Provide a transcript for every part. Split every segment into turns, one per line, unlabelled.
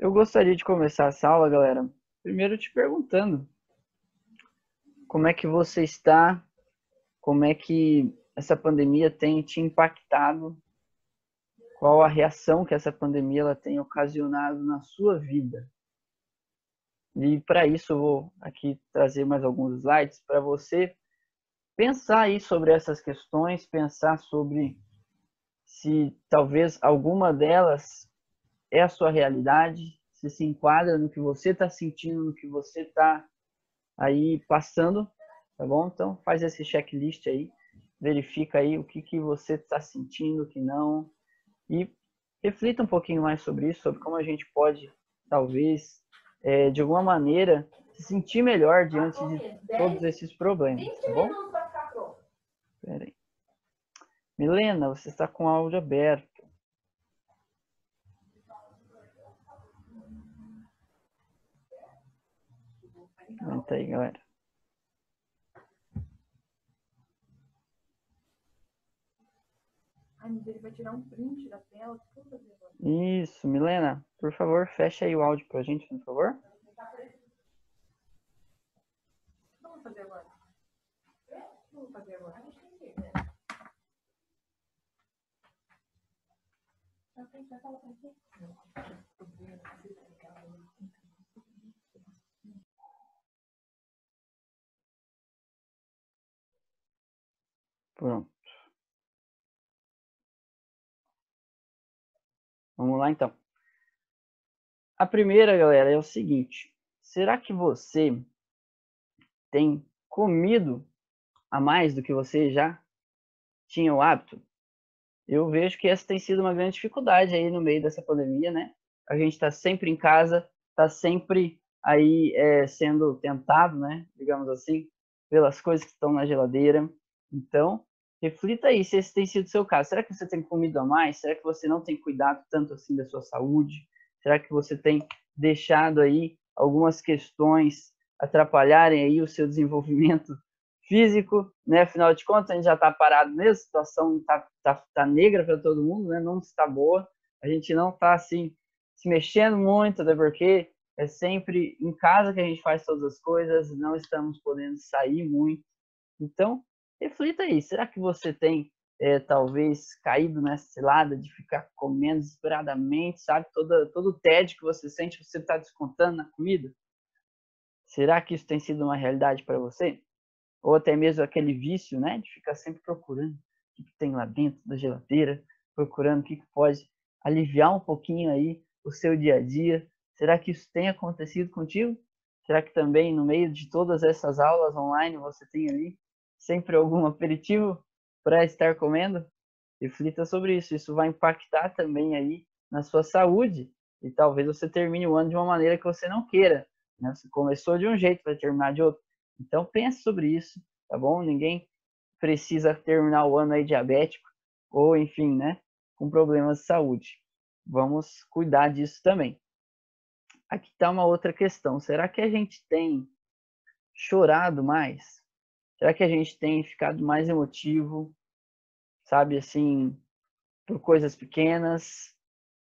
Eu gostaria de começar essa aula, galera, primeiro te perguntando como é que você está, como é que essa pandemia tem te impactado, qual a reação que essa pandemia ela tem ocasionado na sua vida. E para isso eu vou aqui trazer mais alguns slides para você pensar aí sobre essas questões, pensar sobre se talvez alguma delas é a sua realidade, se enquadra no que você está sentindo, no que você está aí passando, tá bom? Então faz esse checklist aí, verifica aí o que você está sentindo, o que não, e reflita um pouquinho mais sobre isso, sobre como a gente pode, talvez, de alguma maneira, se sentir melhor diante de todos esses problemas, tá bom? Pera aí. Milena, você está com o áudio aberto. Comenta aí, galera.
Ai, mas ele vai tirar um print da tela.
Isso, Milena, por favor, fecha aí o áudio pra gente, por favor.
Vamos fazer agora. Vamos fazer agora.
Pronto. Vamos lá, então. A primeira, galera, é o seguinte. Será que você tem comido a mais do que você já tinha o hábito? Eu vejo que essa tem sido uma grande dificuldade aí no meio dessa pandemia, né? A gente está sempre em casa, está sempre aí sendo tentado, né? Digamos assim, pelas coisas que estão na geladeira. Então, reflita aí se esse tem sido o seu caso. Será que você tem comido a mais? Será que você não tem cuidado tanto assim da sua saúde? Será que você tem deixado aí algumas questões atrapalharem aí o seu desenvolvimento físico, né? Afinal de contas, a gente já está parado mesmo, a situação tá negra para todo mundo, né? Não está boa, a gente não está assim se mexendo muito, até porque é sempre em casa que a gente faz todas as coisas, não estamos podendo sair muito. Então, reflita aí, será que você tem talvez caído nessa cilada de ficar comendo desesperadamente, sabe? Todo o tédio que você sente, você está descontando na comida? Será que isso tem sido uma realidade para você? Ou até mesmo aquele vício, né, de ficar sempre procurando o que tem lá dentro da geladeira, procurando o que pode aliviar um pouquinho aí o seu dia a dia. Será que isso tem acontecido contigo? Será que também no meio de todas essas aulas online você tem ali sempre algum aperitivo para estar comendo? Reflita sobre isso. Isso vai impactar também aí na sua saúde e talvez você termine o ano de uma maneira que você não queira, né? Você começou de um jeito, vai terminar de outro. Então pense sobre isso, tá bom? Ninguém precisa terminar o ano aí diabético ou enfim, né, com problemas de saúde. Vamos cuidar disso também. Aqui está uma outra questão. Será que a gente tem chorado mais? Será que a gente tem ficado mais emotivo, sabe, assim, por coisas pequenas?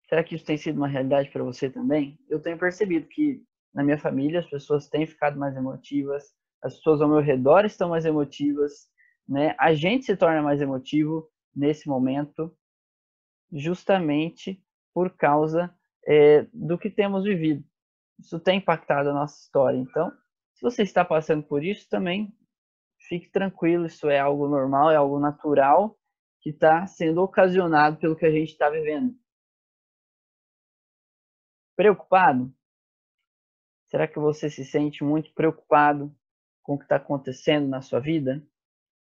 Será que isso tem sido uma realidade para você também? Eu tenho percebido que na minha família as pessoas têm ficado mais emotivas, as pessoas ao meu redor estão mais emotivas, né? A gente se torna mais emotivo nesse momento, justamente por causa do que temos vivido. Isso tem impactado a nossa história. Então, se você está passando por isso, também fique tranquilo, isso é algo normal, é algo natural que está sendo ocasionado pelo que a gente está vivendo. Preocupado? Será que você se sente muito preocupado com o que está acontecendo na sua vida?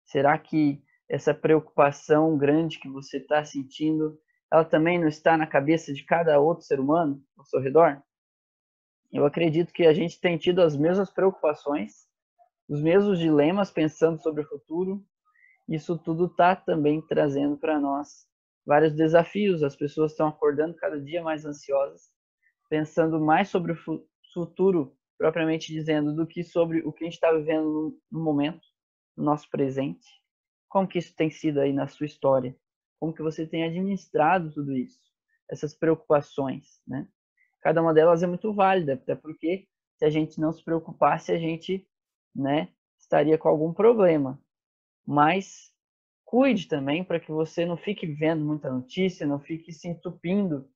Será que essa preocupação grande que você está sentindo, ela também não está na cabeça de cada outro ser humano ao seu redor? Eu acredito que a gente tem tido as mesmas preocupações, os mesmos dilemas pensando sobre o futuro. Isso tudo está também trazendo para nós vários desafios. As pessoas estão acordando cada dia mais ansiosas, pensando mais sobre o futuro, propriamente dizendo, do que sobre o que a gente está vivendo no momento, no nosso presente. Como que isso tem sido aí na sua história? Como que você tem administrado tudo isso? Essas preocupações, né? cada uma delas é muito válida, até porque se a gente não se preocupasse, a gente, né, estaria com algum problema. Mas cuide também para que você não fique vendo muita notícia, não fique se entupindo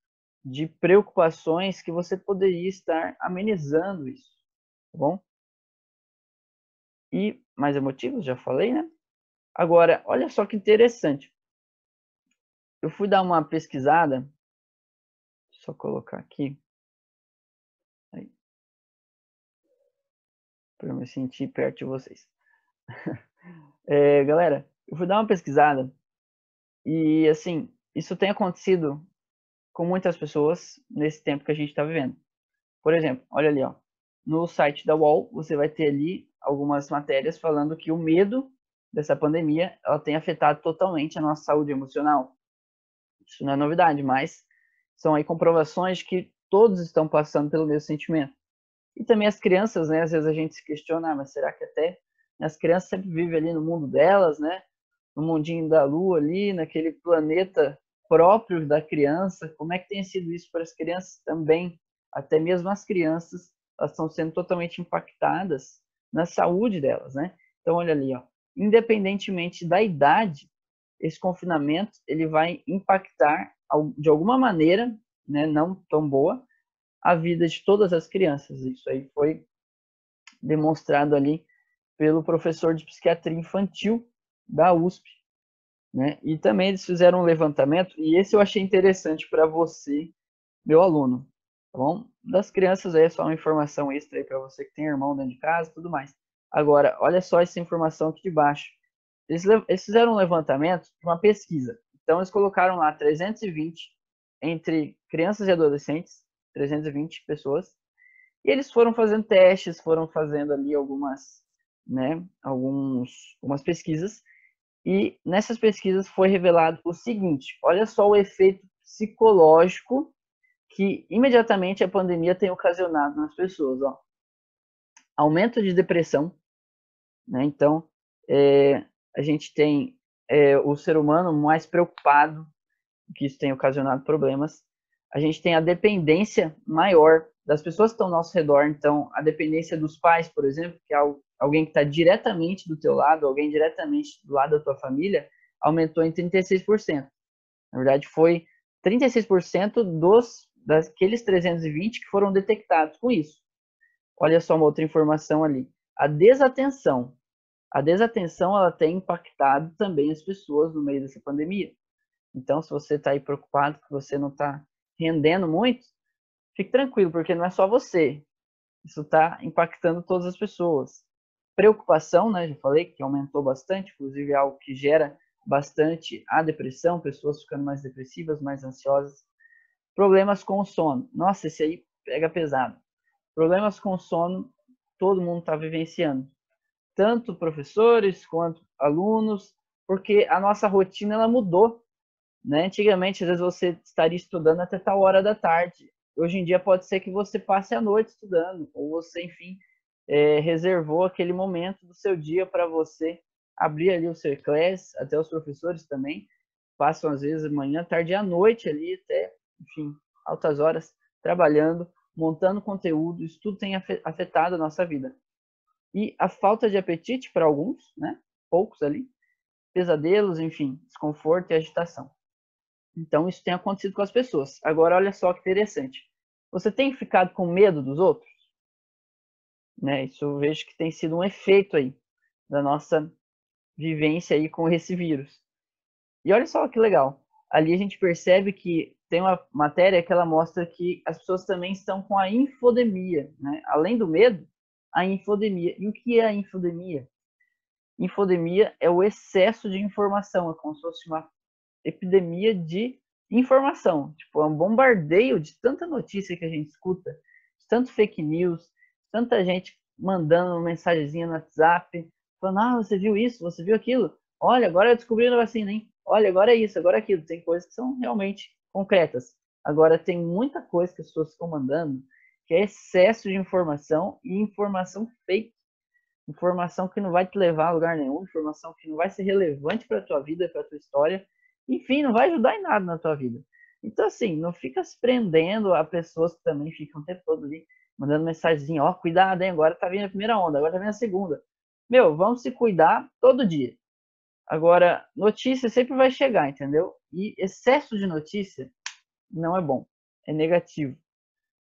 de preocupações que você poderia estar amenizando isso, tá bom? E mais emotivos, já falei, né? Agora, olha só que interessante. Eu fui dar uma pesquisada, só colocar aqui, para eu me sentir perto de vocês. Galera, eu fui dar uma pesquisada e, assim, isso tem acontecido com muitas pessoas nesse tempo que a gente está vivendo. Por exemplo, olha ali, ó, no site da UOL, você vai ter ali algumas matérias falando que o medo dessa pandemia ela tem afetado totalmente a nossa saúde emocional. Isso não é novidade, mas são aí comprovações de que todos estão passando pelo mesmo sentimento. E também as crianças, né? Às vezes a gente se questiona, mas será que até as crianças sempre vivem ali no mundo delas, né? No mundinho da lua ali, naquele planeta próprio da criança. Como é que tem sido isso para as crianças também? Até mesmo as crianças, elas estão sendo totalmente impactadas na saúde delas, né? Então, olha ali, ó. Independentemente da idade, esse confinamento ele vai impactar de alguma maneira, né, não tão boa, a vida de todas as crianças. Isso aí foi demonstrado ali pelo professor de psiquiatria infantil da USP, né? E também eles fizeram um levantamento, e esse eu achei interessante para você, meu aluno, tá bom? Das crianças aí é só uma informação extra aí para você que tem irmão dentro de casa e tudo mais. Agora, olha só essa informação aqui de baixo. Eles fizeram um levantamento de uma pesquisa. Então, eles colocaram lá 320 entre crianças e adolescentes, 320 pessoas, e eles foram fazendo testes, foram fazendo ali algumas, né, algumas pesquisas, e nessas pesquisas foi revelado o seguinte: olha só o efeito psicológico que imediatamente a pandemia tem ocasionado nas pessoas. Ó. Aumento de depressão, né? Então, a gente tem o ser humano mais preocupado, que isso tem ocasionado problemas. A gente tem a dependência maior das pessoas que estão ao nosso redor. Então, a dependência dos pais, por exemplo, que é alguém que está diretamente do teu lado, alguém diretamente do lado da tua família, aumentou em 36%. Na verdade, foi 36% daqueles 320 que foram detectados com isso. Olha só uma outra informação ali. A desatenção. A desatenção ela tem impactado também as pessoas no meio dessa pandemia. Então, se você está aí preocupado que você não está rendendo muito, fique tranquilo, porque não é só você. Isso está impactando todas as pessoas. Preocupação, né? Já falei que aumentou bastante, inclusive é algo que gera bastante a depressão, pessoas ficando mais depressivas, mais ansiosas. Problemas com o sono. Nossa, esse aí pega pesado. Problemas com o sono, todo mundo está vivenciando. Tanto professores quanto alunos, porque a nossa rotina ela mudou. Né? Antigamente, às vezes você estaria estudando até tal hora da tarde. Hoje em dia pode ser que você passe a noite estudando, ou você, enfim, reservou aquele momento do seu dia para você abrir ali o seu class, até os professores também passam às vezes manhã, tarde e à noite ali, até, enfim, altas horas trabalhando, montando conteúdo, isso tudo tem afetado a nossa vida. E a falta de apetite para alguns, né? Poucos ali, pesadelos, enfim, desconforto e agitação. Então, isso tem acontecido com as pessoas. Agora, olha só que interessante. Você tem ficado com medo dos outros? Né? Isso eu vejo que tem sido um efeito aí da nossa vivência aí com esse vírus. E olha só que legal. Ali a gente percebe que tem uma matéria que ela mostra que as pessoas também estão com a infodemia, né? Além do medo, a infodemia. E o que é a infodemia? Infodemia é o excesso de informação, é como se fosse uma epidemia de informação. Tipo, é um bombardeio de tanta notícia que a gente escuta, de tanto fake news, tanta gente mandando uma mensagenzinha no WhatsApp, falando, ah, você viu isso, você viu aquilo? Olha, agora descobriram a vacina, hein? Olha, agora é isso, agora é aquilo. Tem coisas que são realmente concretas. Agora, tem muita coisa que as pessoas estão mandando que é excesso de informação e informação fake. Informação que não vai te levar a lugar nenhum, informação que não vai ser relevante para a tua vida, para a tua história, enfim, não vai ajudar em nada na tua vida. Então, assim, não fica se prendendo a pessoas que também ficam o tempo todo ali, mandando mensagem, ó, cuidado, hein, agora tá vindo a primeira onda, agora tá vindo a segunda. Meu, vamos se cuidar todo dia. Agora, notícia sempre vai chegar, entendeu? E excesso de notícia não é bom, é negativo,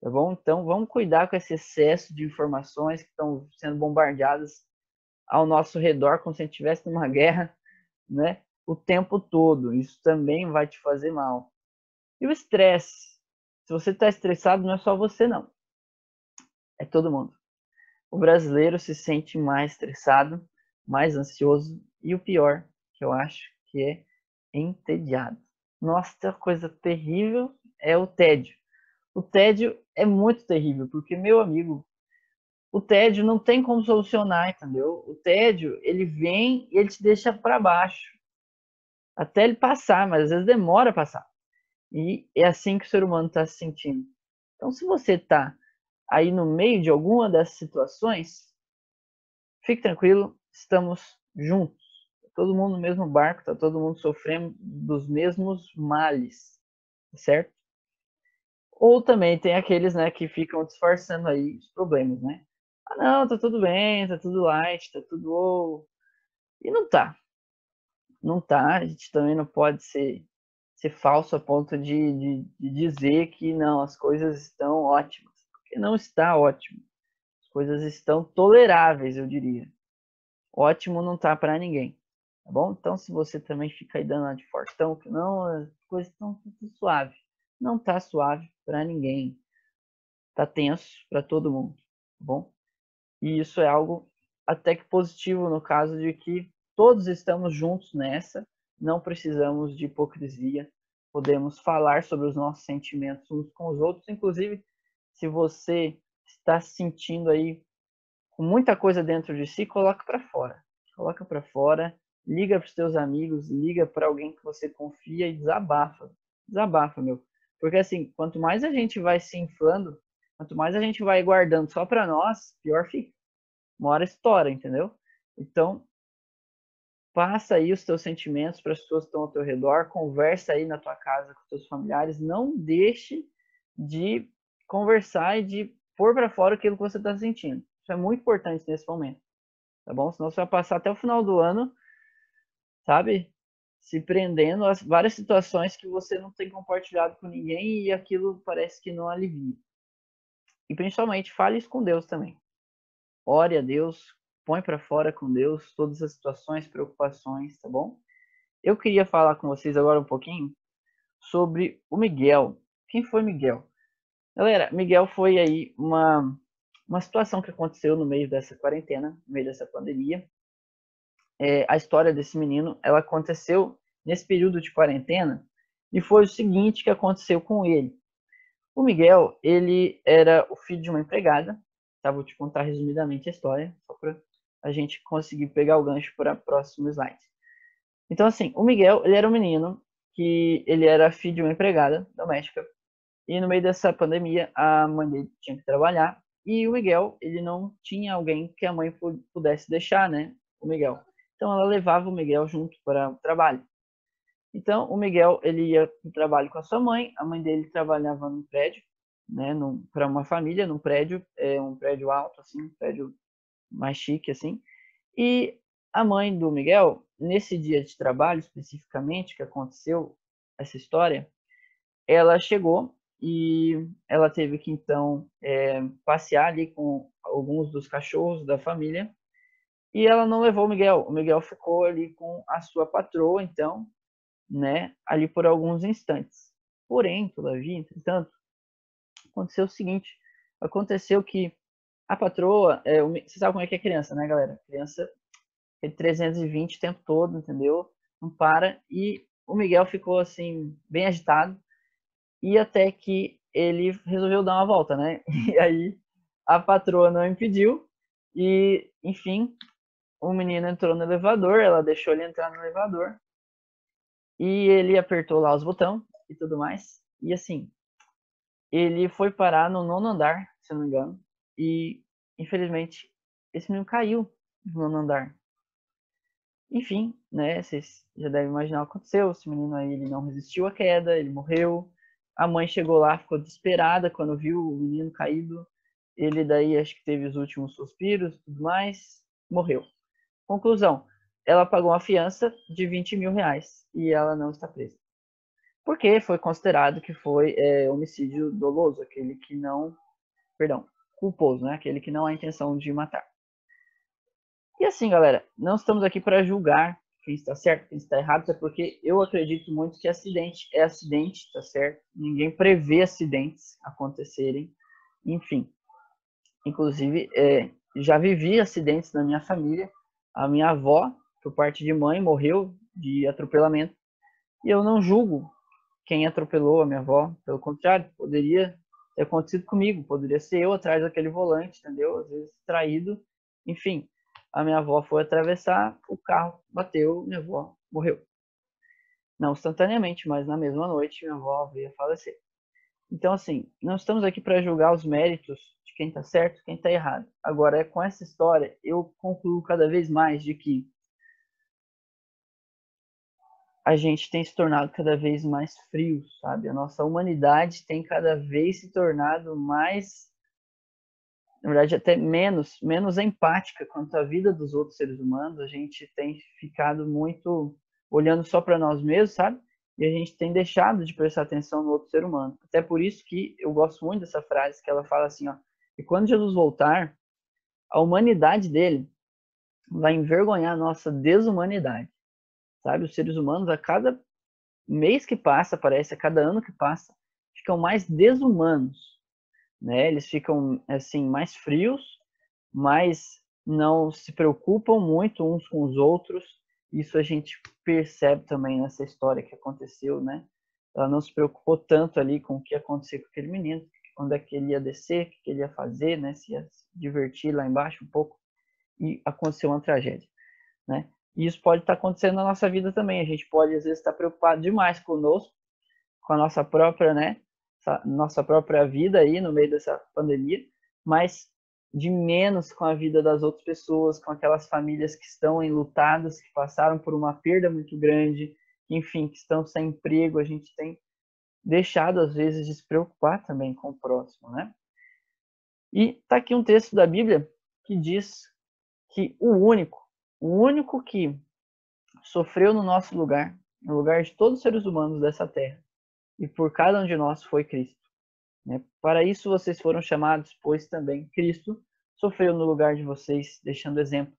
tá bom? Então, vamos cuidar com esse excesso de informações que estão sendo bombardeadas ao nosso redor, como se a gente estivesse numa guerra, né? O tempo todo. Isso também vai te fazer mal. E o estresse? Se você está estressado, não é só você, não. É todo mundo. O brasileiro se sente mais estressado, mais ansioso e o pior, que eu acho, que é entediado. Nossa, coisa terrível é o tédio. O tédio é muito terrível, porque, meu amigo, o tédio não tem como solucionar, entendeu? O tédio, ele vem e ele te deixa para baixo, até ele passar, mas às vezes demora a passar. E é assim que o ser humano está se sentindo. Então, se você está aí no meio de alguma dessas situações, fique tranquilo, estamos juntos. Tá todo mundo no mesmo barco, está todo mundo sofrendo dos mesmos males, certo? Ou também tem aqueles, né, que ficam disfarçando aí os problemas, né? Ah, não, tá tudo bem, tá tudo light, tá tudo... Oh. E não tá. Não tá. A gente também não pode ser falso a ponto de dizer que não, as coisas estão ótimas. Porque não está ótimo. As coisas estão toleráveis, eu diria. Ótimo não tá para ninguém. Tá bom? Então, se você também fica aí dando de fortão, que não, as coisas estão tudo suave. Não tá suave para ninguém. Tá tenso para todo mundo. Tá bom? E isso é algo até que positivo no caso de que todos estamos juntos nessa, não precisamos de hipocrisia, podemos falar sobre os nossos sentimentos uns com os outros, inclusive se você está se sentindo aí com muita coisa dentro de si, coloca para fora. Coloca para fora, liga para os teus amigos, liga para alguém que você confia e desabafa. Desabafa, meu. Porque assim, quanto mais a gente vai se inflando, quanto mais a gente vai guardando só para nós, pior fica. Uma hora estoura, entendeu? Então, passa aí os teus sentimentos para as pessoas que estão ao teu redor, conversa aí na tua casa com os teus familiares, não deixe de conversar e de pôr para fora aquilo que você está sentindo. Isso é muito importante nesse momento, tá bom? Senão você vai passar até o final do ano, sabe? Se prendendo a várias situações que você não tem compartilhado com ninguém e aquilo parece que não alivia. E principalmente, fale isso com Deus também. Ore a Deus, põe para fora com Deus todas as situações, preocupações, tá bom? Eu queria falar com vocês agora um pouquinho sobre o Miguel. Quem foi Miguel? Galera, Miguel foi aí uma situação que aconteceu no meio dessa quarentena, no meio dessa pandemia. A história desse menino, ela aconteceu nesse período de quarentena e foi o seguinte que aconteceu com ele. O Miguel, ele era o filho de uma empregada, tá? Vou te contar resumidamente a história, só para a gente conseguir pegar o gancho para o próximo slide. Então, assim, o Miguel, ele era um menino que ele era filho de uma empregada doméstica e no meio dessa pandemia a mãe dele tinha que trabalhar e o Miguel, ele não tinha alguém que a mãe pudesse deixar, né, o Miguel. Então ela levava o Miguel junto para o trabalho. Então o Miguel, ele ia para o trabalho com a sua mãe, a mãe dele trabalhava num prédio, né, para uma família, num prédio, um prédio alto, assim, um prédio mais chique, assim. E a mãe do Miguel, nesse dia de trabalho especificamente, que aconteceu essa história, ela chegou e ela teve que então passear ali com alguns dos cachorros da família e ela não levou o Miguel ficou ali com a sua patroa, então, né, ali por alguns instantes. Porém, todavia, entretanto, aconteceu o seguinte, aconteceu que a patroa, você sabe como é que é criança, né, galera? Criança é 320 o tempo todo, entendeu? Não para. E o Miguel ficou assim, bem agitado. E até que ele resolveu dar uma volta, né? E aí a patroa não impediu. E, enfim, o menino entrou no elevador, ela deixou ele entrar no elevador. E ele apertou lá os botões e tudo mais. E assim, ele foi parar no 9º andar, se não me engano. E, infelizmente, esse menino caiu no 9º andar. Enfim, né, vocês já devem imaginar o que aconteceu. Esse menino aí, ele não resistiu à queda, ele morreu. A mãe chegou lá, ficou desesperada quando viu o menino caído. Ele daí acho que teve os últimos suspiros e tudo mais, morreu. Conclusão, ela pagou uma fiança de 20 mil reais e ela não está presa. Porque foi considerado que foi homicídio doloso, aquele que não, perdão, culposo, né? Aquele que não há intenção de matar. E assim, galera, não estamos aqui para julgar quem está certo, quem está errado, é porque eu acredito muito que acidente é acidente, tá certo? Ninguém prevê acidentes acontecerem, enfim. Inclusive, já vivi acidentes na minha família. A minha avó, por parte de mãe, morreu de atropelamento. E eu não julgo quem atropelou a minha avó. Pelo contrário, poderia ter acontecido comigo. Poderia ser eu atrás daquele volante, entendeu? Às vezes traído. Enfim, a minha avó foi atravessar, o carro bateu, minha avó morreu. Não instantaneamente, mas na mesma noite minha avó veio a falecer. Então, assim, não estamos aqui para julgar os méritos de quem está certo, quem está errado. Agora, com essa história, eu concluo cada vez mais de que a gente tem se tornado cada vez mais frio, sabe? A nossa humanidade tem cada vez se tornado mais, na verdade, até menos empática quanto à vida dos outros seres humanos. A gente tem ficado muito olhando só para nós mesmos, sabe? E a gente tem deixado de prestar atenção no outro ser humano. Até por isso que eu gosto muito dessa frase, que ela fala assim, ó, e quando Jesus voltar, a humanidade dele vai envergonhar a nossa desumanidade, sabe? Os seres humanos, a cada mês que passa, parece, a cada ano que passa, ficam mais desumanos, né? Eles ficam, assim, mais frios, mas não se preocupam muito uns com os outros. Isso a gente percebe também nessa história que aconteceu, né? Ela não se preocupou tanto ali com o que ia acontecer com aquele menino, onde é que ele ia descer, o que ele ia fazer, né? Se ia se divertir lá embaixo um pouco, e aconteceu uma tragédia, né? E isso pode estar acontecendo na nossa vida também. A gente pode, às vezes, estar preocupado demais conosco, com a nossa própria, né? Nossa própria vida aí no meio dessa pandemia, mas de menos com a vida das outras pessoas, com aquelas famílias que estão enlutadas, que passaram por uma perda muito grande, enfim, que estão sem emprego. A gente tem deixado, às vezes, de se preocupar também com o próximo, né? E tá aqui um texto da Bíblia que diz que o único que sofreu no nosso lugar, no lugar de todos os seres humanos dessa terra, e por cada um de nós foi Cristo. Né? Para isso vocês foram chamados, pois também Cristo sofreu no lugar de vocês, deixando exemplo,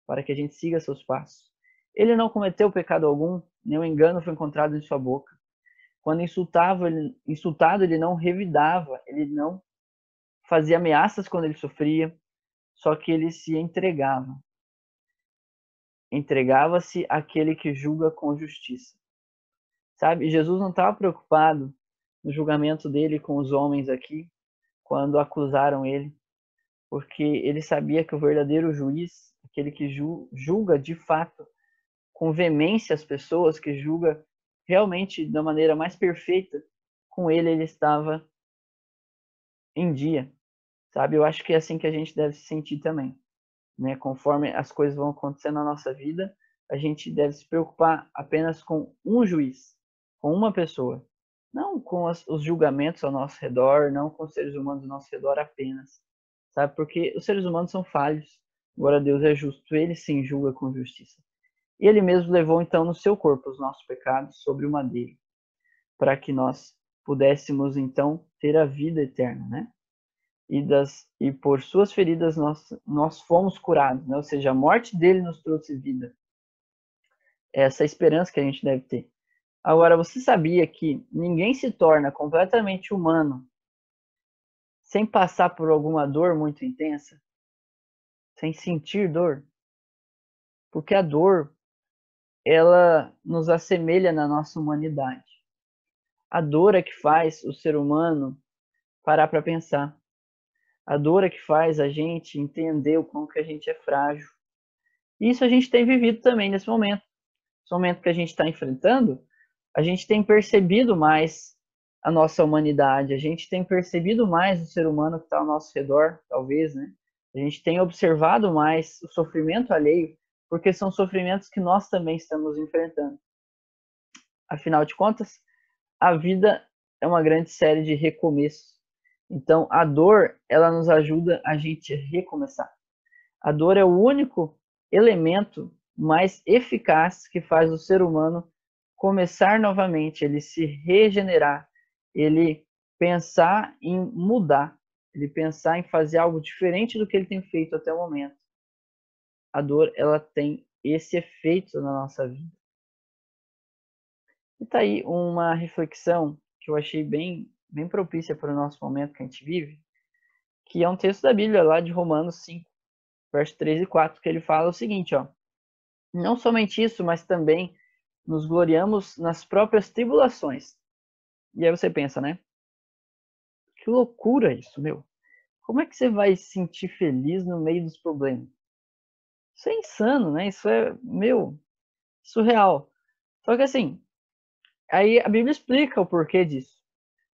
para que a gente siga seus passos. Ele não cometeu pecado algum, nenhum engano foi encontrado em sua boca. Quando insultado, ele não revidava, ele não fazia ameaças quando ele sofria, só que ele se entregava. Entregava-se àquele que julga com justiça. Sabe? Jesus não estava preocupado no julgamento dele com os homens aqui, quando acusaram ele, porque ele sabia que o verdadeiro juiz, aquele que julga de fato com veemência as pessoas, que julga realmente da maneira mais perfeita, com ele estava em dia, sabe? Eu acho que é assim que a gente deve se sentir também, né? Conforme as coisas vão acontecendo na nossa vida, a gente deve se preocupar apenas com um juiz, com uma pessoa, não com os julgamentos ao nosso redor, não com os seres humanos ao nosso redor apenas, sabe? Porque os seres humanos são falhos, agora Deus é justo, ele sim julga com justiça. E ele mesmo levou então no seu corpo os nossos pecados sobre o madeiro, para que nós pudéssemos então ter a vida eterna, né? E por suas feridas nós fomos curados, né? Ou seja, a morte dele nos trouxe vida. É essa esperança que a gente deve ter. Agora, você sabia que ninguém se torna completamente humano sem passar por alguma dor muito intensa? Sem sentir dor? Porque a dor, ela nos assemelha na nossa humanidade. A dor é que faz o ser humano parar para pensar. A dor é que faz a gente entender o quanto que a gente é frágil. E isso a gente tem vivido também nesse momento. Nesse momento que a gente está enfrentando, a gente tem percebido mais a nossa humanidade, a gente tem percebido mais o ser humano que está ao nosso redor, talvez, né? A gente tem observado mais o sofrimento alheio, porque são sofrimentos que nós também estamos enfrentando. Afinal de contas, a vida é uma grande série de recomeços. Então, a dor, ela nos ajuda a gente recomeçar. A dor é o único elemento mais eficaz que faz o ser humano começar novamente, ele se regenerar, ele pensar em mudar, ele pensar em fazer algo diferente do que ele tem feito até o momento. A dor, ela tem esse efeito na nossa vida. E tá aí uma reflexão que eu achei bem propícia para o nosso momento que a gente vive, que é um texto da Bíblia, lá de Romanos 5, verso 3 e 4, que ele fala o seguinte, ó: não somente isso, mas também nos gloriamos nas próprias tribulações. E aí você pensa, né? Que loucura isso, meu. Como é que você vai se sentir feliz no meio dos problemas? Isso é insano, né? Isso é, meu, surreal. Só que assim, aí a Bíblia explica o porquê disso.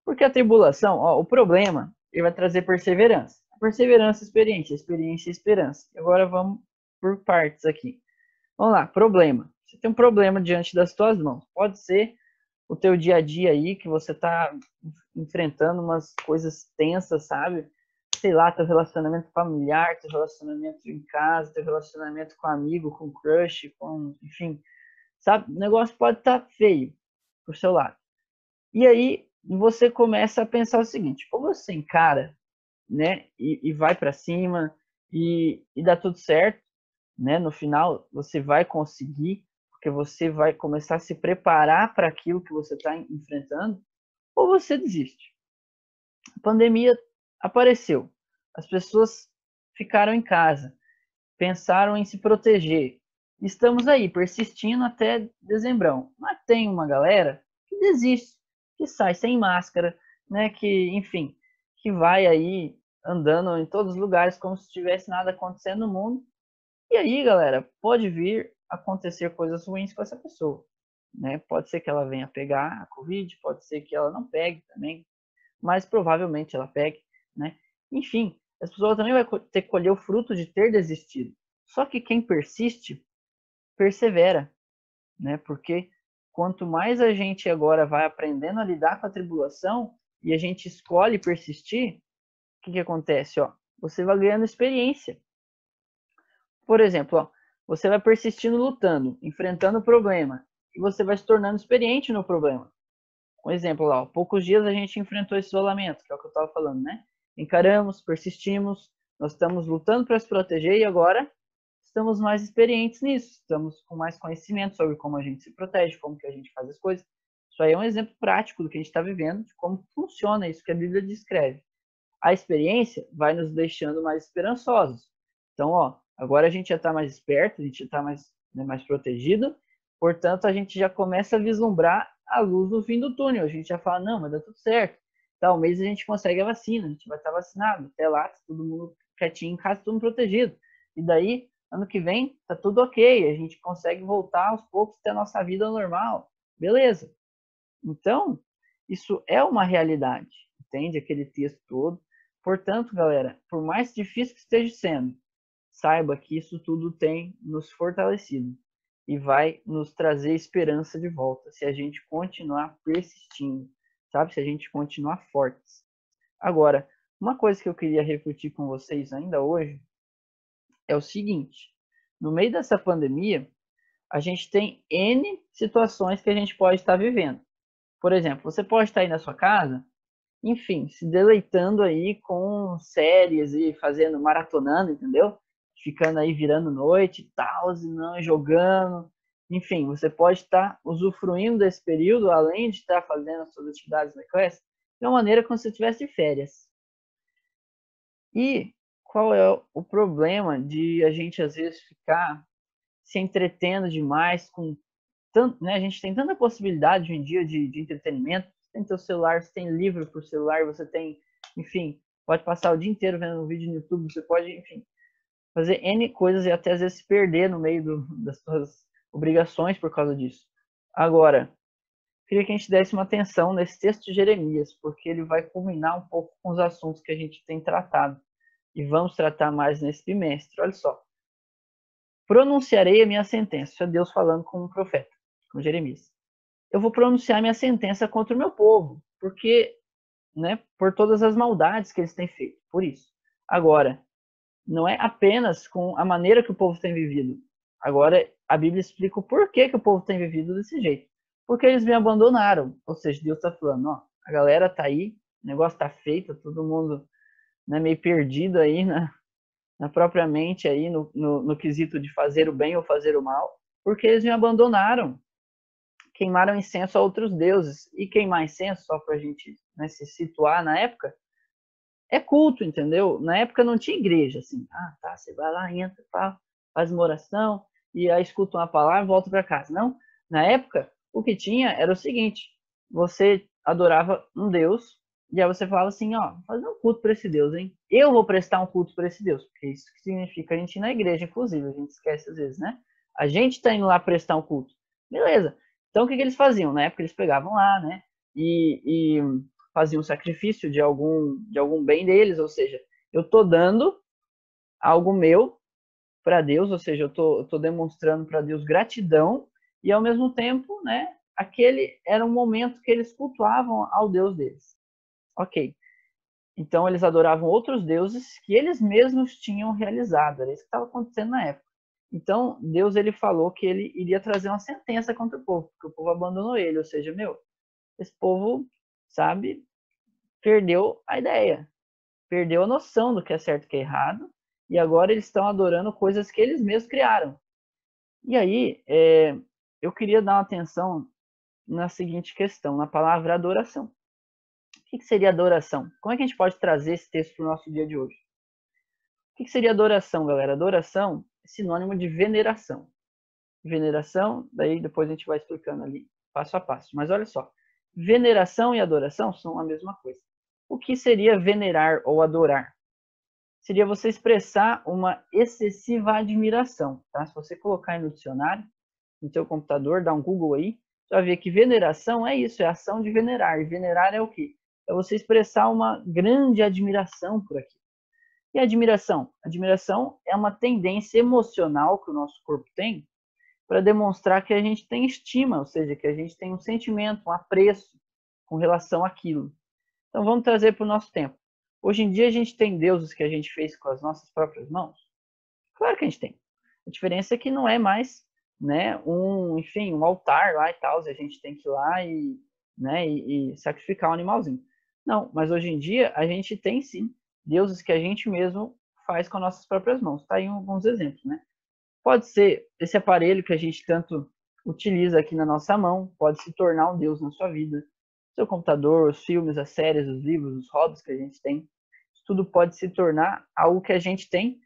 Porque a tribulação, ó, o problema, ele vai trazer perseverança. Perseverança, experiência, experiência, esperança. Agora vamos por partes aqui. Vamos lá, problema. Você tem um problema diante das suas mãos. Pode ser o teu dia a dia aí, que você tá enfrentando umas coisas tensas, sabe? Sei lá, teu relacionamento familiar, teu relacionamento em casa, teu relacionamento com amigo, com crush, com, enfim, sabe? O negócio pode estar feio pro seu lado. E aí você começa a pensar o seguinte: ou você encara, né, e vai para cima e dá tudo certo, né? No final você vai conseguir, porque você vai começar a se preparar para aquilo que você está enfrentando, ou você desiste. A pandemia apareceu, as pessoas ficaram em casa, pensaram em se proteger. Estamos aí, persistindo até dezembrão. Mas tem uma galera que desiste, que sai sem máscara, né? Que, enfim, que vai aí andando em todos os lugares como se tivesse nada acontecendo no mundo. E aí, galera, pode vir acontecer coisas ruins com essa pessoa, né? Pode ser que ela venha pegar a Covid, pode ser que ela não pegue também, mas provavelmente ela pegue, né? Enfim, as pessoas também vai ter que colher o fruto de ter desistido. Só que quem persiste, persevera, né? Porque quanto mais a gente agora vai aprendendo a lidar com a tribulação e a gente escolhe persistir, o que acontece? Ó, você vai ganhando experiência. Por exemplo, ó, você vai persistindo lutando, enfrentando o problema, e você vai se tornando experiente no problema. Um exemplo lá, há poucos dias a gente enfrentou esse isolamento, que é o que eu estava falando, né? Encaramos, persistimos, nós estamos lutando para se proteger e agora estamos mais experientes nisso, estamos com mais conhecimento sobre como a gente se protege, como que a gente faz as coisas. Isso aí é um exemplo prático do que a gente está vivendo, de como funciona isso que a Bíblia descreve. A experiência vai nos deixando mais esperançosos. Então, ó, agora a gente já está mais esperto, a gente já está mais, né, mais protegido, portanto, a gente já começa a vislumbrar a luz no fim do túnel. A gente já fala, não, vai dar tudo certo. Tal mês a gente consegue a vacina, a gente vai estar vacinado. Até lá, tá todo mundo quietinho em casa, todo mundo protegido. E daí, ano que vem, tá tudo ok. A gente consegue voltar aos poucos ter a nossa vida normal. Beleza. Então, isso é uma realidade, entende? Aquele texto todo. Portanto, galera, por mais difícil que esteja sendo, saiba que isso tudo tem nos fortalecido e vai nos trazer esperança de volta se a gente continuar persistindo, sabe? Se a gente continuar fortes. Agora, uma coisa que eu queria refletir com vocês ainda hoje é o seguinte: no meio dessa pandemia, a gente tem N situações que a gente pode estar vivendo. Por exemplo, você pode estar aí na sua casa, enfim, se deleitando aí com séries e fazendo, maratonando, entendeu? Ficando aí virando noite e tal, e não jogando. Enfim, você pode estar usufruindo desse período, além de estar fazendo as suas atividades na classe, de uma maneira como se estivesse de férias. E qual é o problema de a gente, às vezes, ficar se entretendo demais com tanto, né? A gente tem tanta possibilidade hoje em dia de entretenimento. Você tem teu celular, você tem livro por celular, você tem, enfim, pode passar o dia inteiro vendo um vídeo no YouTube, você pode, enfim, fazer N coisas e até às vezes se perder no meio das suas obrigações por causa disso. Agora, queria que a gente desse uma atenção nesse texto de Jeremias, porque ele vai culminar um pouco com os assuntos que a gente tem tratado. E vamos tratar mais nesse bimestre. Olha só. Pronunciarei a minha sentença. Isso é Deus falando com um profeta, com Jeremias. eu vou pronunciar minha sentença contra o meu povo, porque, né, por todas as maldades que eles têm feito, por isso. Agora, não é apenas com a maneira que o povo tem vivido. Agora, a Bíblia explica o porquê que o povo tem vivido desse jeito. Porque eles me abandonaram. Ou seja, Deus está falando, ó, a galera tá aí, o negócio tá feito, todo mundo, né, meio perdido aí na própria mente, aí no quesito de fazer o bem ou fazer o mal, porque eles me abandonaram. Queimaram incenso a outros deuses. E queimar incenso, só para a gente, né, se situar na época, é culto, entendeu? Na época não tinha igreja, assim. Ah, tá, você vai lá, entra, faz uma oração, e aí escuta uma palavra e volta para casa. Não. Na época, o que tinha era o seguinte: você adorava um Deus, e aí você falava assim, ó, vou fazer um culto para esse Deus, hein? Eu vou prestar um culto para esse Deus, porque isso significa a gente ir na igreja, inclusive, a gente esquece às vezes, né? A gente tá indo lá prestar um culto. Beleza. Então o que eles faziam? Na época eles pegavam lá, né? E faziam sacrifício de algum bem deles, ou seja, eu estou dando algo meu para Deus, ou seja, eu tô demonstrando para Deus gratidão e ao mesmo tempo, né, aquele era um momento que eles cultuavam ao Deus deles. Ok. Então eles adoravam outros deuses que eles mesmos tinham realizado, era isso que estava acontecendo na época. Então Deus ele falou que ele iria trazer uma sentença contra o povo, porque o povo abandonou ele, ou seja, esse povo, sabe, perdeu a ideia, perdeu a noção do que é certo e que é errado, e agora eles estão adorando coisas que eles mesmos criaram. E aí, eu queria dar uma atenção na seguinte questão, na palavra adoração. O que seria adoração? Como é que a gente pode trazer esse texto para o nosso dia de hoje? O que seria adoração, galera? Adoração é sinônimo de veneração. Veneração, daí depois a gente vai explicando ali, passo a passo. Mas olha só, veneração e adoração são a mesma coisa. O que seria venerar ou adorar? Seria você expressar uma excessiva admiração, tá? Se você colocar aí no dicionário, no seu computador, dá um Google aí, você vai ver que veneração é isso, é a ação de venerar. E venerar é o quê? É você expressar uma grande admiração por aquilo. E admiração? Admiração é uma tendência emocional que o nosso corpo tem para demonstrar que a gente tem estima, ou seja, que a gente tem um sentimento, um apreço com relação àquilo. Então vamos trazer para o nosso tempo. Hoje em dia a gente tem deuses que a gente fez com as nossas próprias mãos? Claro que a gente tem. A diferença é que não é mais, né, um altar lá e tal, a gente tem que ir lá e sacrificar um animalzinho. Não, mas hoje em dia a gente tem sim deuses que a gente mesmo faz com as nossas próprias mãos. Tá aí alguns exemplos, né? Pode ser esse aparelho que a gente tanto utiliza aqui na nossa mão, pode se tornar um deus na sua vida. Seu computador, os filmes, as séries, os livros, os hobbies que a gente tem, isso tudo pode se tornar algo que a gente tem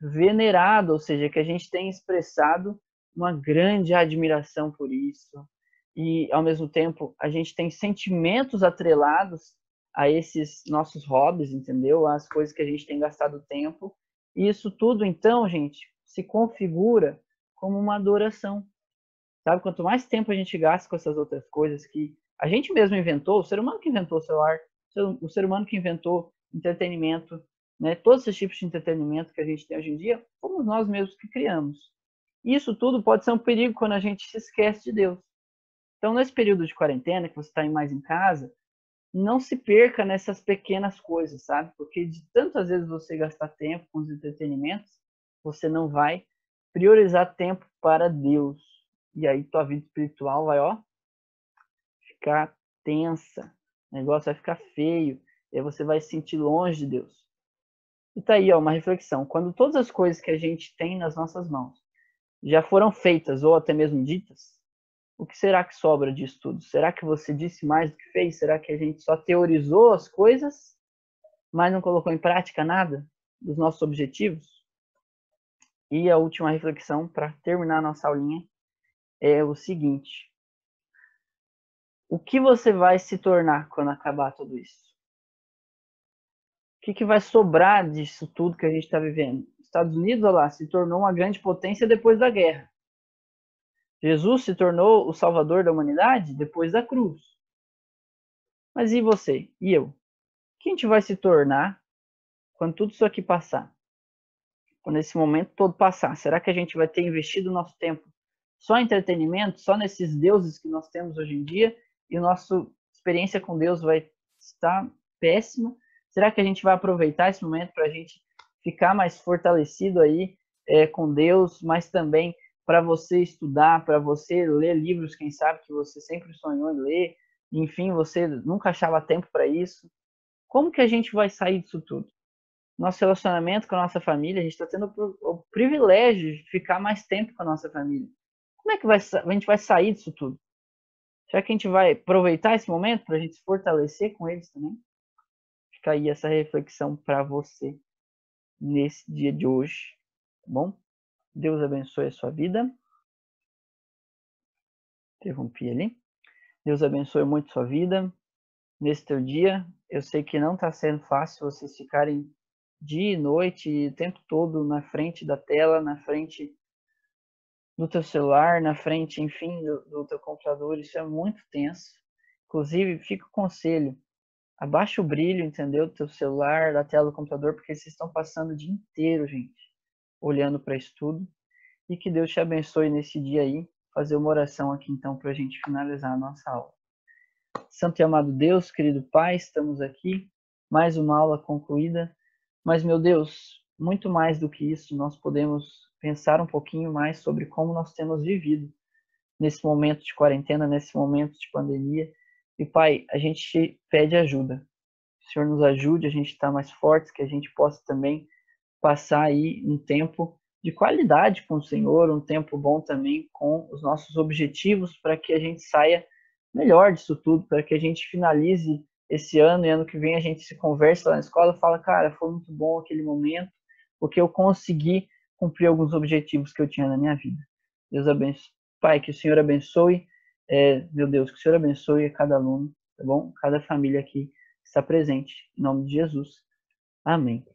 venerado, ou seja, que a gente tem expressado uma grande admiração por isso. E, ao mesmo tempo, a gente tem sentimentos atrelados a esses nossos hobbies, entendeu? As coisas que a gente tem gastado tempo. E isso tudo, então, gente, se configura como uma adoração. Sabe? Quanto mais tempo a gente gasta com essas outras coisas que a gente mesmo inventou, o ser humano que inventou o celular, o ser humano que inventou entretenimento, né? Todos esses tipos de entretenimento que a gente tem hoje em dia, fomos nós mesmos que criamos. Isso tudo pode ser um perigo quando a gente se esquece de Deus. Então, nesse período de quarentena, que você está mais em casa, não se perca nessas pequenas coisas, sabe? Porque de tantas vezes você gastar tempo com os entretenimentos, você não vai priorizar tempo para Deus. E aí tua vida espiritual vai, ó, ficar tensa. O negócio vai ficar feio. E aí você vai se sentir longe de Deus. E tá aí, ó, uma reflexão. Quando todas as coisas que a gente tem nas nossas mãos já foram feitas ou até mesmo ditas, o que será que sobra disso tudo? Será que você disse mais do que fez? Será que a gente só teorizou as coisas, mas não colocou em prática nada dos nossos objetivos? E a última reflexão, para terminar a nossa aulinha, é o seguinte: o que você vai se tornar quando acabar tudo isso? O que vai sobrar disso tudo que a gente está vivendo? Estados Unidos, olha lá, se tornou uma grande potência depois da guerra. Jesus se tornou o salvador da humanidade depois da cruz. Mas e você? E eu? O que a gente vai se tornar quando tudo isso aqui passar? Quando esse momento todo passar? Será que a gente vai ter investido nosso tempo só entretenimento, só nesses deuses que nós temos hoje em dia, e a nossa experiência com Deus vai estar péssima? Será que a gente vai aproveitar esse momento para a gente ficar mais fortalecido aí com Deus, mas também para você estudar, para você ler livros, quem sabe, que você sempre sonhou em ler, enfim, você nunca achava tempo para isso? Como que a gente vai sair disso tudo? Nosso relacionamento com a nossa família, a gente está tendo o privilégio de ficar mais tempo com a nossa família. Como é que a gente vai sair disso tudo? Será que a gente vai aproveitar esse momento para a gente se fortalecer com eles também? Fica aí essa reflexão para você nesse dia de hoje, tá bom? Deus abençoe a sua vida. Interrompi ali. Deus abençoe muito a sua vida nesse teu dia. Eu sei que não está sendo fácil vocês ficarem dia e noite, o tempo todo na frente da tela, na frente do teu celular, na frente, enfim, do teu computador. Isso é muito tenso. Inclusive, fica o conselho, abaixa o brilho, entendeu? Do teu celular, da tela do computador, porque vocês estão passando o dia inteiro, gente, olhando para isso tudo. E que Deus te abençoe nesse dia aí. Fazer uma oração aqui, então, para a gente finalizar a nossa aula. Santo e amado Deus, querido Pai, estamos aqui, mais uma aula concluída. Mas, meu Deus, muito mais do que isso, nós podemos pensar um pouquinho mais sobre como nós temos vivido nesse momento de quarentena, nesse momento de pandemia. E, Pai, a gente te pede ajuda. Que o Senhor nos ajude, a gente estar mais fortes, que a gente possa também passar aí um tempo de qualidade com o Senhor, um tempo bom também com os nossos objetivos, para que a gente saia melhor disso tudo, para que a gente finalize esse ano e ano que vem a gente se conversa lá na escola e fala, cara, foi muito bom aquele momento, porque eu consegui cumprir alguns objetivos que eu tinha na minha vida. Deus abençoe. Pai, que o Senhor abençoe, meu Deus, que o Senhor abençoe a cada aluno, tá bom? Cada família aqui que está presente. Em nome de Jesus. Amém.